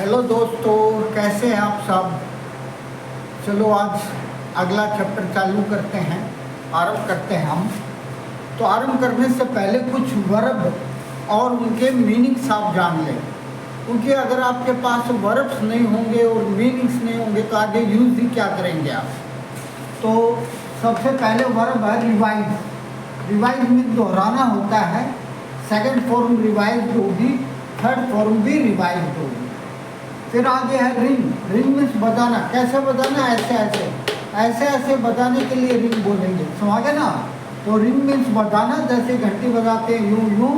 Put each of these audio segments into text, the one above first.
Hello दोस्तों, कैसे हैं आप सब। चलो आज अगला चैप्टर चालू करते हैं, आरंभ करते हैं हम। तो आरंभ करने से पहले कुछ वर्ब और उनके मीनिंग्स आप जान लें, क्योंकि अगर आपके पास वर्ब्स नहीं होंगे और मीनिंग्स नहीं होंगे तो आगे यूज़ ही क्या करेंगे आप। तो सबसे पहले वर्ब है रिवाइज। रिवाइज में दोहराना होता है। सेकंड फॉर्म रिवाइज होगी, थर्ड फॉर्म भी रिवाइज होगी। फिर आगे है रिंग। रिंग मीन्स बजाना। कैसे बजाना? ऐसे ऐसे ऐसे ऐसे बजाने के लिए रिंग बोलेंगे, समझ गए ना। तो रिंग मीन्स बजाना, जैसे घंटी बजाते हैं यूं यूं।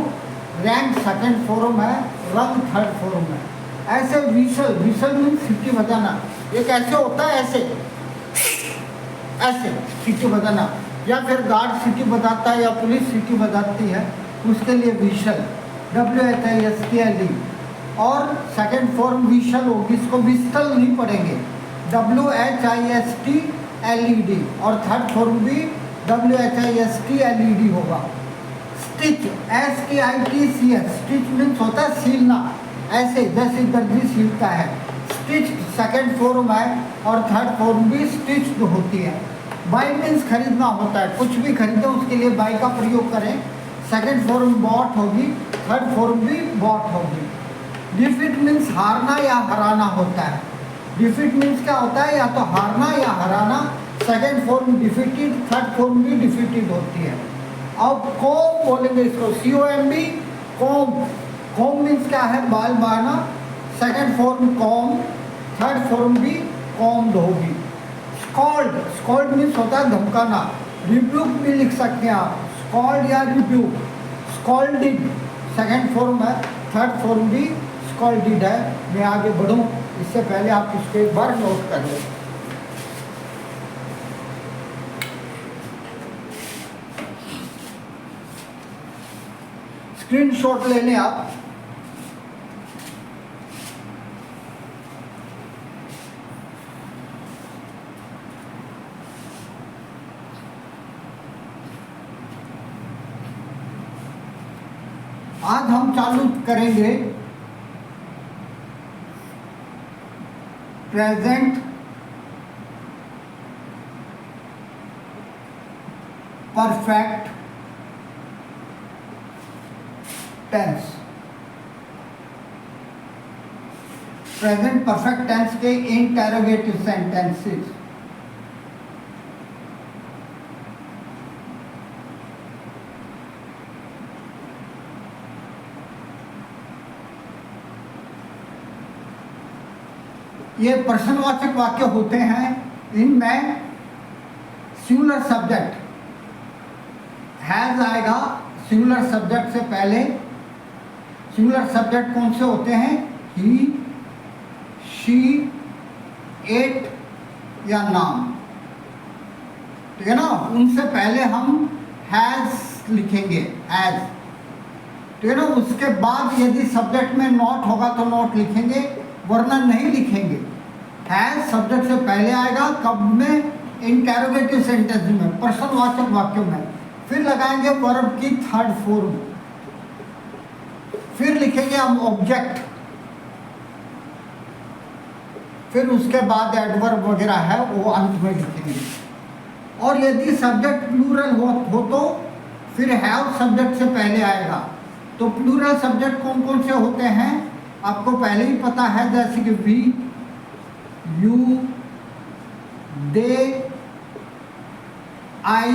रैंक सेकंड फॉर्म है, रंग थर्ड फॉर्म है। ऐसे विशल। विशल मीन्स सीटी बजाना। एक ऐसे होता है, ऐसे ऐसे सीटी बजाना, या फिर गार्ड सीटी बजाता है या पुलिस सीटी बजाती है, उसके लिए विशल, WHISTLE। और सेकंड फॉर्म विशल होगी, इसको विस्टल नहीं पढ़ेंगे, WHISTLED। और थर्ड फॉर्म भी WHISTLED होगा। Stitch, STITCH। स्टिच मीन्स होता है सीलना, ऐसे जैसे दर्जी सीलता है। स्टिच सेकंड फॉर्म है और थर्ड फॉर्म भी स्टिच्ड होती है। बाय मीन्स खरीदना होता है, कुछ भी खरीदे उसके लिए बाय का प्रयोग करें। सेकंड फॉर्म बॉट होगी, थर्ड फॉर्म भी बॉट होगी। डिफीट मीन्स हारना या हराना होता है। डिफीट मीन्स क्या होता है? या तो हारना या हराना। Second form defeated, third form भी डिफीटेड होती है। अब कॉम बोलेंगे इसको, COMB, कॉम। कॉम मीन्स क्या है? बाल बाना। Second form com, third form भी कॉम्ड होगी। स्कॉल्ड। स्कॉल्ड मीन्स होता है धमकाना। रिब्यूक भी लिख सकते हैं आप, स्कॉल्ड या रिब्यूक। स्कॉल्डिंग सेकंड फॉर्म है, थर्ड फॉर्म भी स्कॉल्डिड है। मैं आगे बढ़ूं इससे पहले आप इसको एक बार नोट कर लें। स्क्रीनशॉट ले लें आप। आज हम चालू करेंगे present perfect tense. Present perfect tense के इंटरोगेटिव सेंटेंसेस। ये प्रश्नवाचक वाक्य होते हैं। इनमें सिंगुलर सब्जेक्ट हैज आएगा। सिंगुलर सब्जेक्ट से पहले सिंगुलर सब्जेक्ट कौन से होते हैं? ही, शी, इट या नाम, ठीक है ना। उनसे पहले हम हैज लिखेंगे, हैज, ठीक है ना। उसके बाद यदि सब्जेक्ट में नॉट होगा तो नॉट लिखेंगे, वरना नहीं लिखेंगे। हैज सब्जेक्ट से पहले आएगा, कब में? इंटरोगेटिव सेंटेंस में, प्रश्नवाचक वाक्यों में। फिर लगाएंगे वर्ब की थर्ड फॉर्म, फिर लिखेंगे हम ऑब्जेक्ट, फिर उसके बाद एडवर्ब वगैरह है वो अंत में लिखेंगे। और यदि सब्जेक्ट प्लूरल हो तो फिर हैव सब्जेक्ट से पहले आएगा। तो प्लूरल सब्जेक्ट कौन कौन से होते हैं आपको पहले ही पता है, जैसे कि वी, यू, दे, आई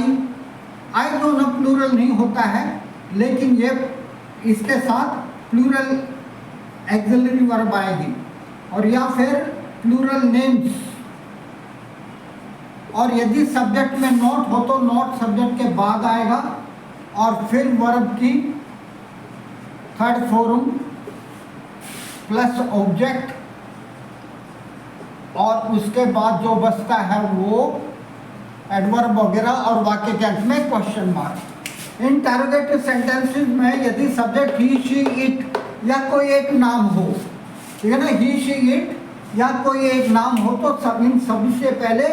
जो ना प्लूरल नहीं होता है, लेकिन ये इसके साथ प्लूरल एक्सिलरी वर्ब आएगी। और या फिर प्लूरल नेम्स। और यदि सब्जेक्ट में नॉट हो तो नॉट सब्जेक्ट के बाद आएगा, और फिर वर्ब की थर्ड फॉर्म प्लस ऑब्जेक्ट, और उसके बाद जो बचता है वो एडवर्ब वगैरह, और वाक्य के अंत में क्वेश्चन मार्क। इंटरोगेटिव सेंटेंसेस में यदि सब्जेक्ट ही, शी, इट या कोई एक नाम हो, ठीक है ना, ही, शी, इट या कोई एक नाम हो तो इन सभी से पहले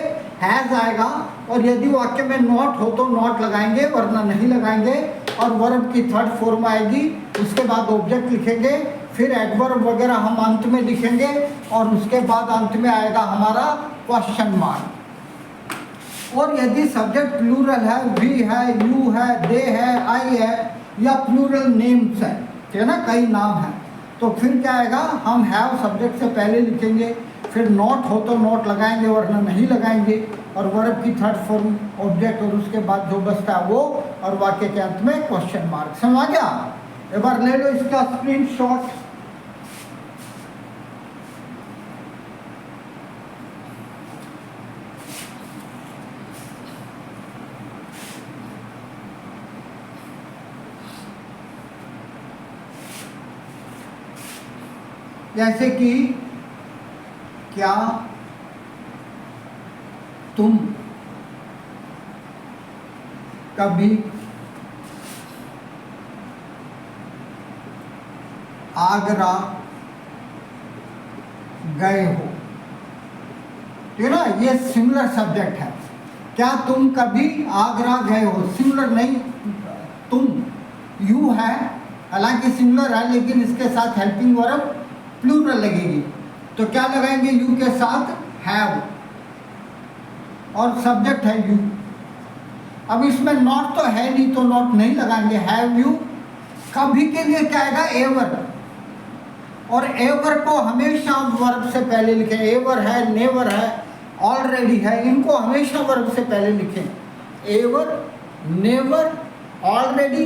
हैज आएगा। और यदि वाक्य में नॉट हो तो नॉट लगाएंगे, वरना नहीं लगाएंगे। और वर्ब की थर्ड फॉर्म आएगी, उसके बाद ऑब्जेक्ट लिखेंगे, फिर एडवर्ब वगैरह हम अंत में लिखेंगे और उसके बाद अंत में आएगा हमारा क्वेश्चन मार्क। और यदि सब्जेक्ट प्लूरल है, वी है, यू है, दे है, आई है या प्लूरल नेम्स है, ठीक है ना, कई नाम है, तो फिर क्या आएगा, हम हैव सब्जेक्ट से पहले लिखेंगे, फिर नॉट हो तो नॉट लगाएंगे वरना नहीं लगाएंगे, और वर्ब की थर्ड फॉर्म ऑब्जेक्ट और उसके बाद जो बचता है वो, और वाक्य के अंत में क्वेश्चन मार्क। समझ आ गया? एक बार ले लो इसका स्क्रीनशॉट। जैसे कि क्या तुम कभी आगरा गए हो, ठीक है ना, ये सिमिलर सब्जेक्ट है। क्या तुम कभी आगरा गए हो, सिमिलर नहीं, तुम यू है, हालांकि सिमिलर है लेकिन इसके साथ हेल्पिंग वर्ब प्लूरल लगेगी, तो क्या लगाएंगे, यू के साथ हैव, और सब्जेक्ट है यू। अब इसमें नॉट तो है नहीं तो नॉट नहीं लगाएंगे, हैव यू। कभी के लिए क्या आएगा, एवर, और एवर को हमेशा वर्ब से पहले लिखें, एवर है, नेवर है, ऑलरेडी है, इनको हमेशा वर्ब से पहले लिखें, ever, never, already,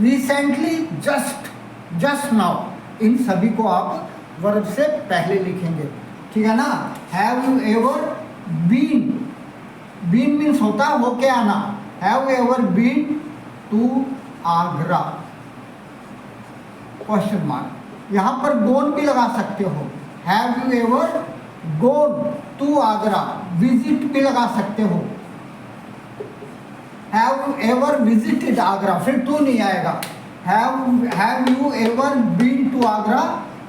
recently, just, just now, इन सभी को आप वर्ब से पहले लिखेंगे, ठीक है ना। Have you ever been, been means होता है होके आना, have ever been to Agra, question mark. यहां पर गोन भी लगा सकते हो, have you ever gone to Agra, visit भी लगा सकते हो, have you ever visited Agra, फिर टू नहीं आएगा, have you ever been to Agra,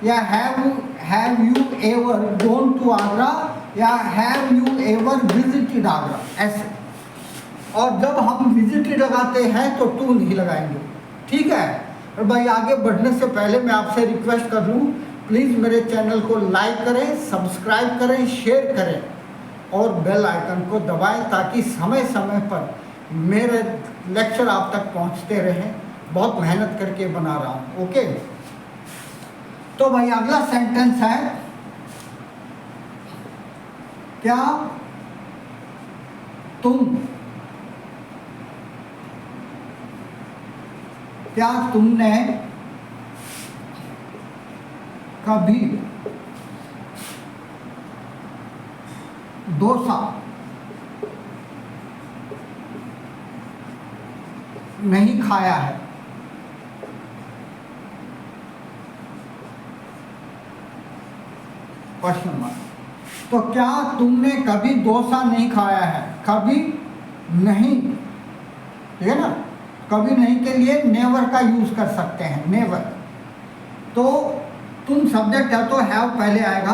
या have you ever gone to Agra, या have you ever visited Agra, ऐसे। और जब हम विजिटेड लगाते हैं तो टू नहीं लगाएंगे, ठीक है। और भाई आगे बढ़ने से पहले मैं आपसे रिक्वेस्ट कर लूँ, प्लीज़ मेरे चैनल को लाइक करें, सब्सक्राइब करें, शेयर करें और बेल आइकन को दबाएं ताकि समय समय पर मेरे लेक्चर आप तक पहुंचते रहें। बहुत मेहनत करके बना रहा हूं, ओके। तो भाई अगला सेंटेंस है, क्या तुमने कभी डोसा नहीं खाया है, क्वेश्चन मार्क। तो क्या तुमने कभी डोसा नहीं खाया है, कभी नहीं, ठीक है ना, कभी नहीं के लिए नेवर का यूज कर सकते हैं, नेवर। तो तुम सब्जेक्ट है तो हैव पहले आएगा,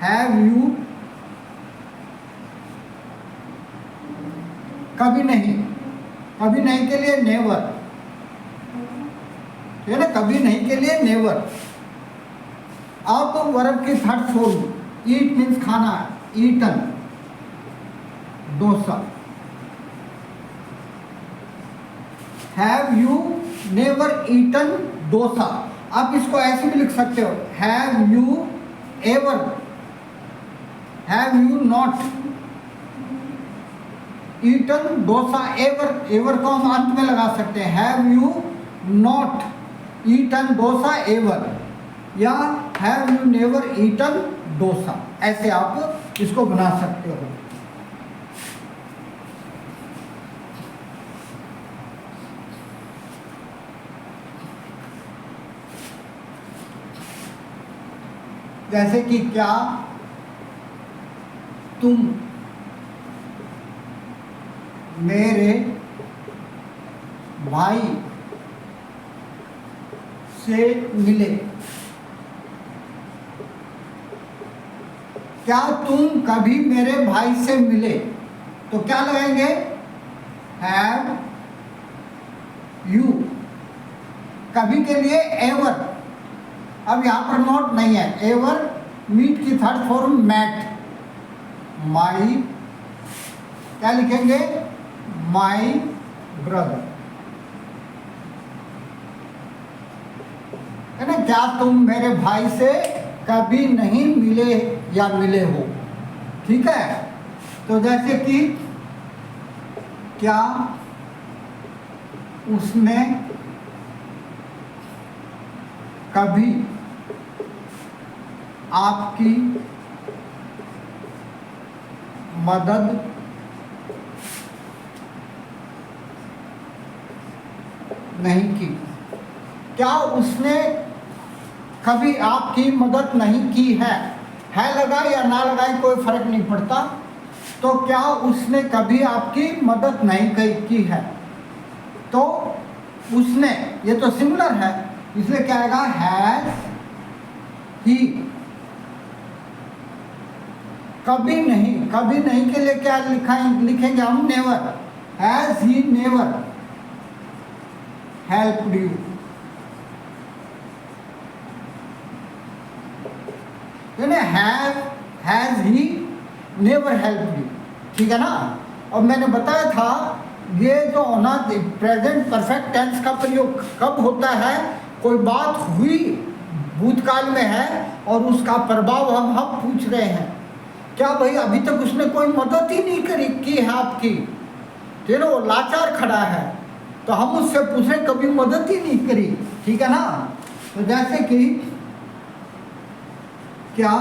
हैव यू कभी नहीं, कभी नहीं के लिए नेवर, ठीक है ना, कभी नहीं के लिए नेवर। अब वर्ब की थर्ड फॉर्म, ईट मीन्स खाना, eaten, dosa. Have you never eaten dosa. आप इसको ऐसे भी लिख सकते हो, have you ever, have you not eaten dosa, ever, ever को हम अंत में लगा सकते हैं, have you not eaten dosa ever, या have you never eaten dosa, ऐसे आप इसको बना सकते हो। जैसे कि क्या तुम मेरे भाई से मिले, क्या तुम कभी मेरे भाई से मिले, तो क्या लगाएंगे, हैव यू कभी के लिए एवर, अब यहाँ पर नॉट नहीं है, एवर मीट की थर्ड फॉर्म मैट, माई, क्या लिखेंगे, माई ब्रदर, है ना। क्या तुम मेरे भाई से कभी नहीं मिले या मिले हो, ठीक है। तो जैसे कि क्या उसने कभी आपकी मदद नहीं की, क्या उसने कभी आपकी मदद नहीं की है लगाए या ना लगाए कोई फर्क नहीं पड़ता। तो क्या उसने कभी आपकी मदद नहीं की है, तो उसने, ये तो सिंगुलर है इसलिए क्या आएगा, हैज ही। कभी नहीं के लिए क्या लिखेंगे हम, never, has he never helped you, has he never help you, ठीक है ना। और मैंने बताया था ये जो होना प्रेजेंट परफेक्ट टेंस का प्रयोग कब होता है, कोई बात हुई भूतकाल में है और उसका प्रभाव हम पूछ रहे हैं, क्या भाई अभी तक उसने कोई मदद ही नहीं की है आपकी, ठीक है, वो लाचार खड़ा है, तो हम उससे पूछ रहे कभी मदद ही नहीं करी, ठीक है ना। तो जैसे कि क्या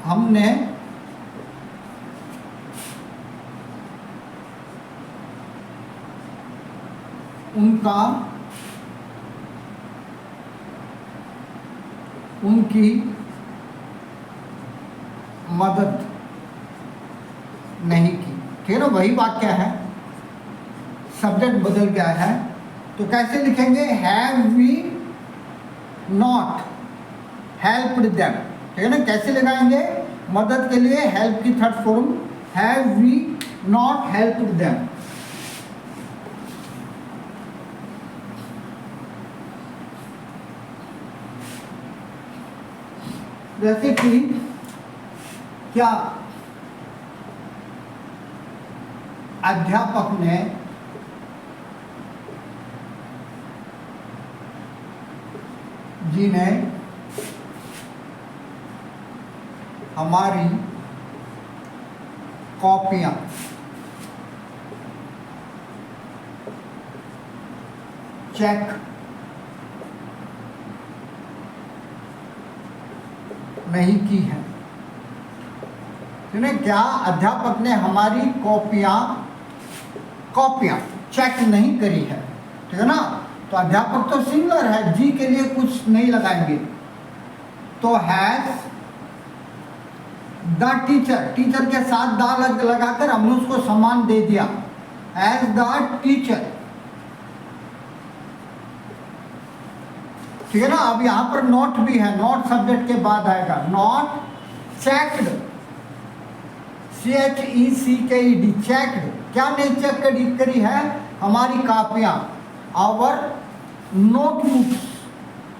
हमने उनकी मदद नहीं की, ठीक है ना। वही वाक्य है, सब्जेक्ट बदल गया है, तो कैसे लिखेंगे, have we not helped them, ठीक है ना। कैसे लगाएंगे, मदद के लिए हेल्प की third form, have we not helped them. जैसे कि क्या अध्यापक ने जिन्हें हमारी कॉपियां चेक नहीं की है, क्या अध्यापक ने हमारी कॉपियां चेक नहीं करी है, ठीक है ना। तो अध्यापक तो सिंगुलर है, जी के लिए कुछ नहीं लगाएंगे, तो हैज द टीचर के साथ दा लगाकर हमने उसको सम्मान दे दिया, हैज द टीचर, ठीक है ना। अब यहां पर नॉट भी है, नॉट सब्जेक्ट के बाद आएगा, नॉट चेक्ड, CHECKED, चेक्ड, क्या नहीं चेक करी है, हमारी कापियां, आवर नोटबुक्स,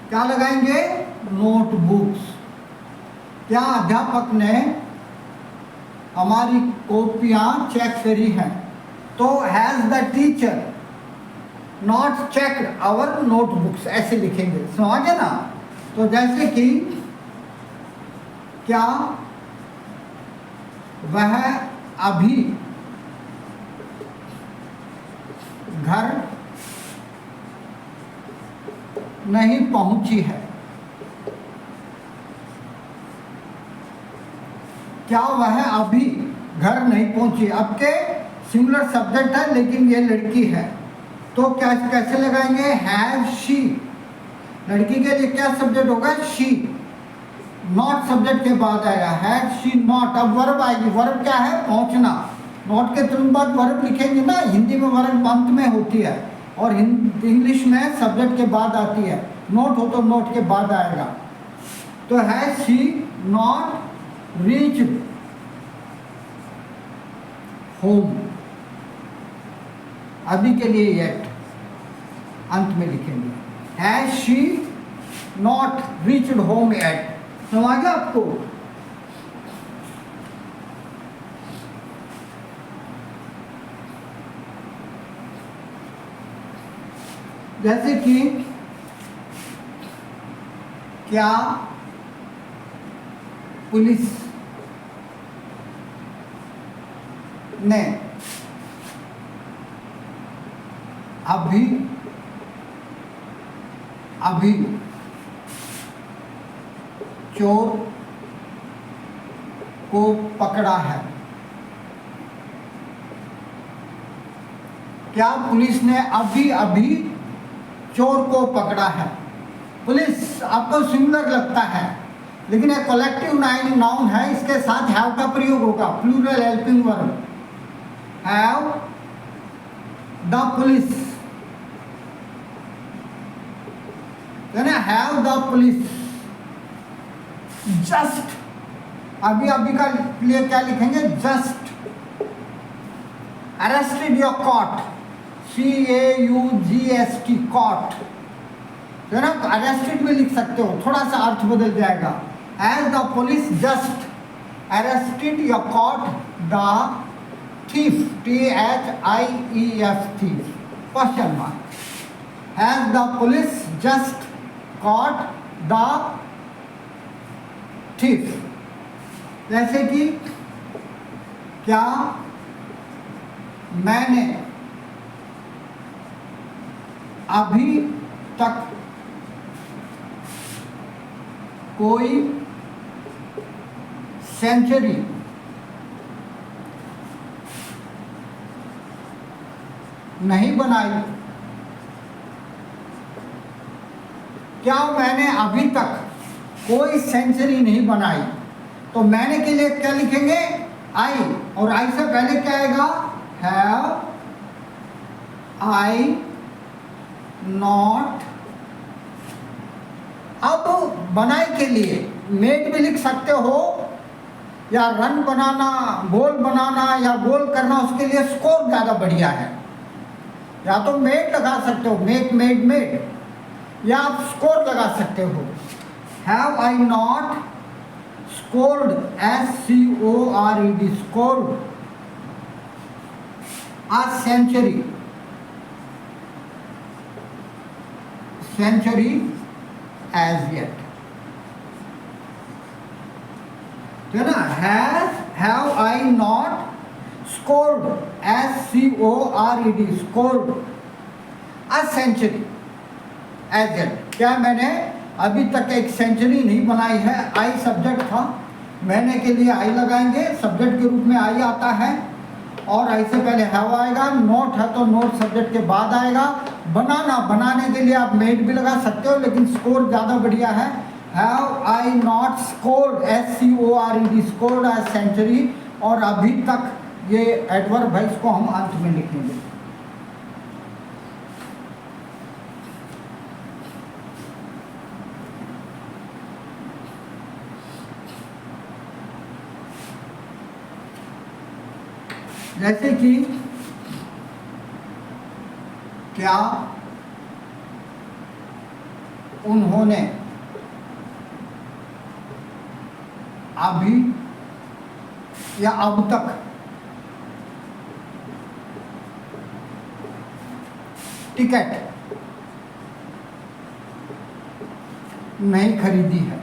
क्या लगाएंगे, नोटबुक्स, क्या अध्यापक ने हमारी कॉपियां चेक करी हैं, तो has the teacher not checked our notebooks, ऐसे लिखेंगे, समझे ना। तो जैसे कि क्या वह अभी घर नहीं पहुंची है, क्या वह अभी घर नहीं पहुंची, अब के सिंगुलर सब्जेक्ट है लेकिन ये लड़की है, तो क्या कैसे लगाएंगे, हैव शी, लड़की के लिए क्या सब्जेक्ट होगा, शी, नॉट सब्जेक्ट के बाद आएगा, हैड शी नॉट, अब वर्ब आएगी, वर्ब क्या है, पहुंचना, नॉट के तुरंत बाद वर्ब लिखेंगे ना, हिंदी में वर्ब अंत में होती है और इंग्लिश में सब्जेक्ट के बाद आती है, नोट हो तो नोट के बाद आएगा, तो has she not reached home, अभी के लिए येट, अंत में लिखेंगे। Has she not reached home at. समझ गया आपको? जैसे कि क्या पुलिस ने अभी चोर को पकड़ा है। क्या पुलिस ने अभी चोर को पकड़ा है? पुलिस आपको सिमिलर लगता है, लेकिन एक कलेक्टिव नाउन है, इसके साथ हैव का प्रयोग होगा, plural helping verb. Have the police, है ना? हैव द पुलिस जस्ट, अभी का लिए क्या लिखेंगे? जस्ट अरेस्टेड या कॉट, CAUGST, कॉट, है ना? अरेस्टेड भी लिख सकते हो, थोड़ा सा अर्थ बदल जाएगा। As the police just arrested या caught the thief, THIEF, thief, question mark. Has the police just caught the thief? जैसे कि क्या मैंने अभी तक कोई सेंचुरी नहीं बनाई। क्या मैंने अभी तक कोई सेंचुरी नहीं बनाई? तो मैंने के लिए क्या लिखेंगे? आई, और आई से पहले क्या आएगा? Have I not. अब बनाई के लिए मेड भी लिख सकते हो, या रन बनाना, गोल बनाना या गोल करना, उसके लिए स्कोर ज़्यादा बढ़िया है। या तो मेड लगा सकते हो, मेक, मेड, मेड, या आप स्कोर लगा सकते हो। Have I not scored, SCORED, scored a century as yet, है ना? have I not scored, SCORED, scored a century as yet, क्या मैंने अभी तक एक सेंचुरी नहीं बनाई है? आई सब्जेक्ट था, मैंने के लिए आई लगाएंगे, सब्जेक्ट के रूप में आई आता है, और आई से पहले हैव आएगा। नोट है तो नोट सब्जेक्ट के बाद आएगा। बनाना, बनाने के लिए आप मेड भी लगा सकते हो, लेकिन स्कोर ज़्यादा बढ़िया है। Have I not scored, SCORED, scored a century, और अभी तक ये एडवर्ब है, इसको हम अंत में लिखेंगे। जैसे कि क्या उन्होंने अभी या अब तक टिकट नहीं खरीदी है?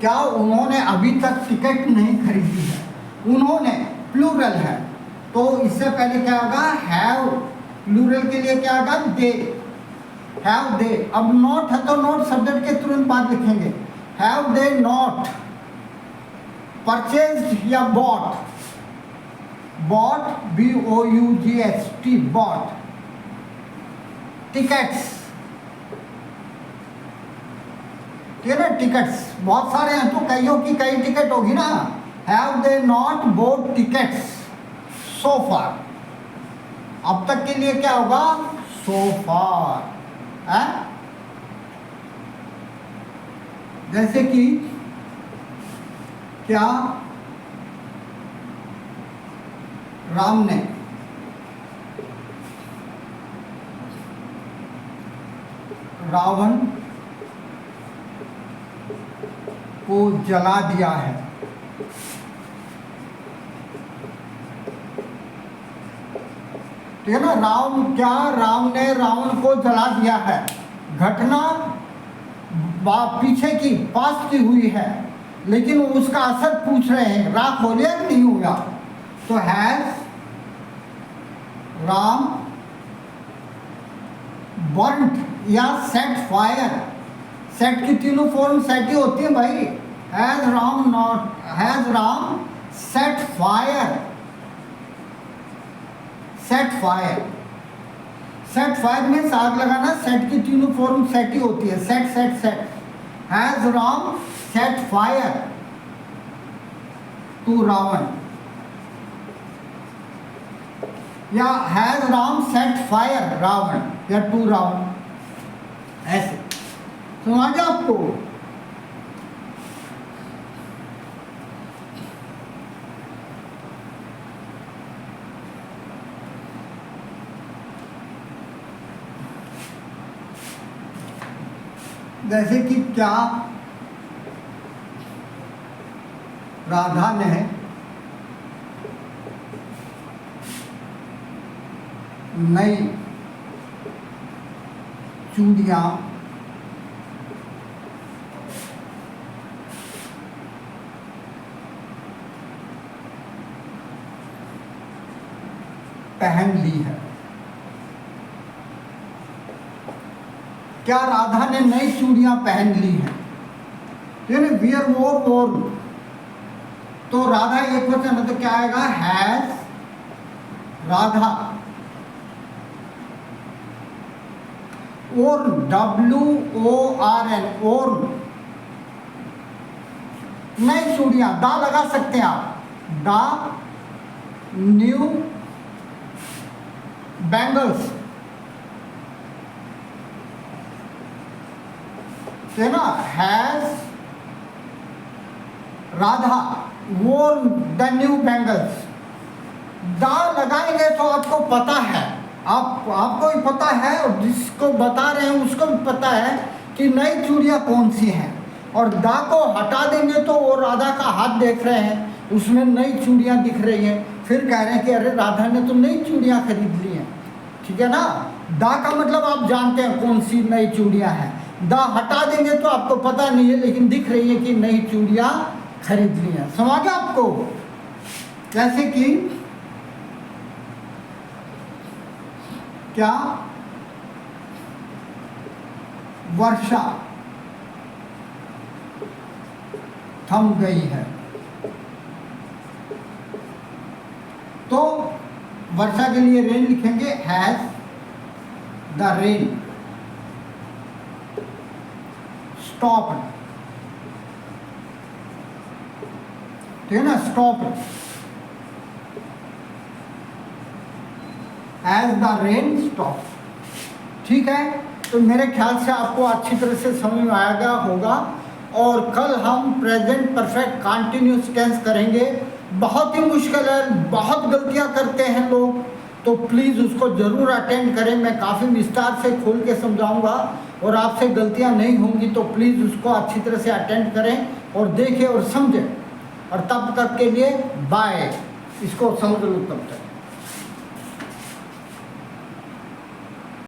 क्या उन्होंने अभी तक टिकट नहीं खरीदी है? उन्होंने प्लूरल है, तो इससे पहले क्या होगा? हैव, प्लूरल के लिए क्या होगा? दे, हैव दे। अब नॉट है तो नॉट सब्जेक्ट के तुरंत बाद लिखेंगे। हैव दे नॉट परचेज्ड या bought, bought, BOUGHT, bought tickets, ठीक है ना? टिकट्स बहुत सारे हैं, तो कईयों की कई टिकट होगी ना। Have they not bought tickets so far, अब तक के लिए क्या होगा? सो फार है। जैसे कि क्या राम ने रावण को जला दिया है। ठीक है ना, राम ने रावण को जला दिया है। घटना पीछे की पास्ट की हुई है, लेकिन उसका असर पूछ रहे हैं, राख हो गया कि नहीं हुआ। तो हैज राम बर्न्ट या सेट फायर। सेट की तीनों फॉर्म सेट ही होती है भाई। Has Ram set fire. Set fire में आग लगाना। सेट की तीनों फॉर्म सेट ही होती है, set. Has Ram set fire to Ravan, या has Ram set fire Ravan या टू रावण, ऐसे समझ गया आपको। जैसे कि क्या राधा ने नई चूड़ियां पहन ली है। क्या राधा ने नई चूड़ियां पहन ली हैं? वियर मोर। तो राधा एक वचन है तो क्या आएगा? हैज राधा। और WORN और नई चूड़ियां, दा लगा सकते हैं आप, दा न्यू बैंगल्स, है ना। Has Radha worn the new bangles. दा लगाएंगे तो आपको पता है, आपको भी पता है और जिसको बता रहे हैं उसको भी पता है कि नई चूड़ियां कौन सी हैं। और दा को हटा देंगे तो वो राधा का हाथ देख रहे हैं, उसमें नई चूड़ियां दिख रही हैं, फिर कह रहे हैं कि अरे राधा ने तो नई चूड़ियां खरीद ली हैं। ठीक है ना। दा का मतलब आप जानते हैं कौन सी नई चूड़ियां हैं। दा हटा देंगे तो आपको पता नहीं है, लेकिन दिख रही है कि नई चूड़ियां खरीद ली हैं। समझ गया आपको। जैसे कि क्या वर्षा थम गई है। तो वर्षा के लिए रेन लिखेंगे, हैज द रेन स्टॉप्ड। ठीक है ना, stopped. Has the rain stopped. ठीक है, तो मेरे ख्याल से आपको अच्छी तरह से समझ में आ गया होगा। और कल हम प्रेजेंट परफेक्ट कंटिन्यूअस टेंस करेंगे। बहुत ही मुश्किल है, बहुत गलतियां करते हैं लोग, तो प्लीज़ उसको ज़रूर अटेंड करें। मैं काफ़ी विस्तार से खोल के समझाऊंगा और आपसे गलतियां नहीं होंगी, तो प्लीज़ उसको अच्छी तरह से अटेंड करें और देखें और समझें। और तब तक के लिए बाय। इसको समझ लो तब तक।